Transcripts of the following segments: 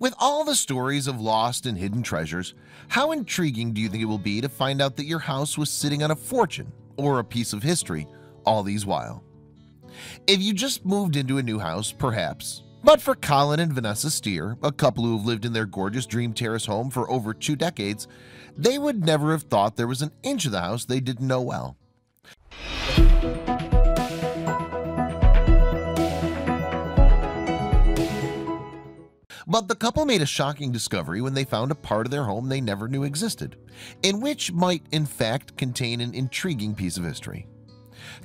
With all the stories of lost and hidden treasures, how intriguing do you think it will be to find out that your house was sitting on a fortune or a piece of history all these while? If you just moved into a new house, perhaps, but for Colin and Vanessa Steer, a couple who have lived in their gorgeous dream terrace home for over 2 decades, they would never have thought there was an inch of the house they didn't know well. But the couple made a shocking discovery when they found a part of their home they never knew existed, and which might in fact contain an intriguing piece of history.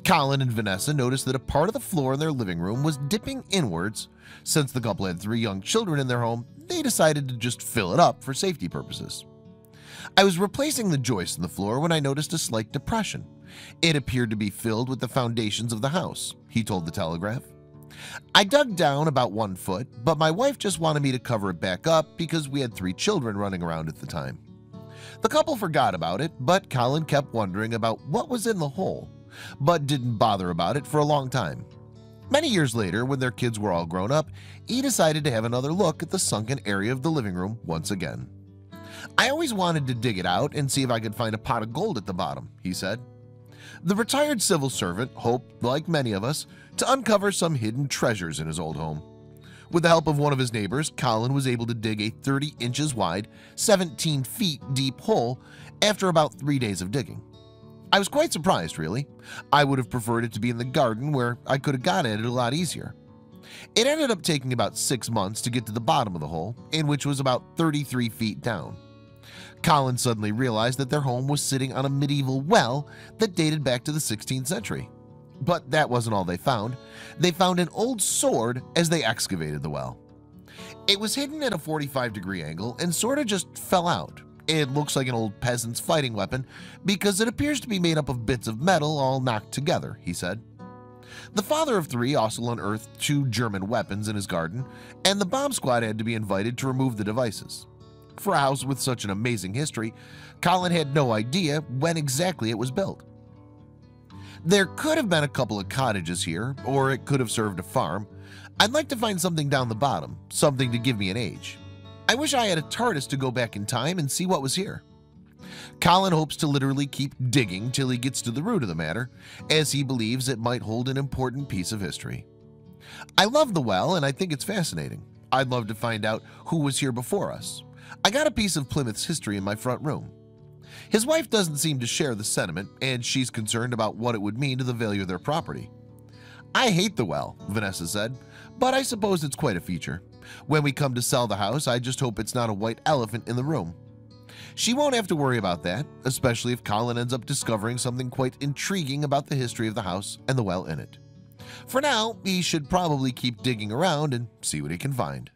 Colin and Vanessa noticed that a part of the floor in their living room was dipping inwards. Since the couple had 3 young children in their home, they decided to just fill it up for safety purposes. I was replacing the joist in the floor when I noticed a slight depression. It appeared to be filled with the foundations of the house, he told the Telegraph. I dug down about 1 foot, but my wife just wanted me to cover it back up because we had 3 children running around at the time. The couple forgot about it, but Colin kept wondering about what was in the hole, but didn't bother about it for a long time. Many years later, when their kids were all grown up, he decided to have another look at the sunken area of the living room once again. I always wanted to dig it out and see if I could find a pot of gold at the bottom, he said. The retired civil servant hoped, like many of us, to uncover some hidden treasures in his old home. With the help of one of his neighbors, Colin was able to dig a 30 inches wide, 17 feet deep hole after about 3 days of digging. I was quite surprised, really. I would have preferred it to be in the garden where I could have got at it a lot easier. It ended up taking about 6 months to get to the bottom of the hole, in which was about 33 feet down. Colin suddenly realized that their home was sitting on a medieval well that dated back to the 16th century. But that wasn't all they found. They found an old sword as they excavated the well. It was hidden at a 45-degree angle and sort of just fell out. It looks like an old peasant's fighting weapon because it appears to be made up of bits of metal all knocked together, he said. The father of 3 also unearthed 2 German weapons in his garden, and the bomb squad had to be invited to remove the devices. For a house with such an amazing history, Colin had no idea when exactly it was built. There could have been a couple of cottages here, or it could have served a farm. I'd like to find something down the bottom, something to give me an age. I wish I had a TARDIS to go back in time and see what was here. Colin hopes to literally keep digging till he gets to the root of the matter, as he believes it might hold an important piece of history. I love the well and I think it's fascinating. I'd love to find out who was here before us. I got a piece of Plymouth's history in my front room. His wife doesn't seem to share the sentiment, and she's concerned about what it would mean to the value of their property. I hate the well, Vanessa said, but I suppose it's quite a feature. When we come to sell the house, I just hope it's not a white elephant in the room. She won't have to worry about that, especially if Colin ends up discovering something quite intriguing about the history of the house and the well in it. For now, he should probably keep digging around and see what he can find.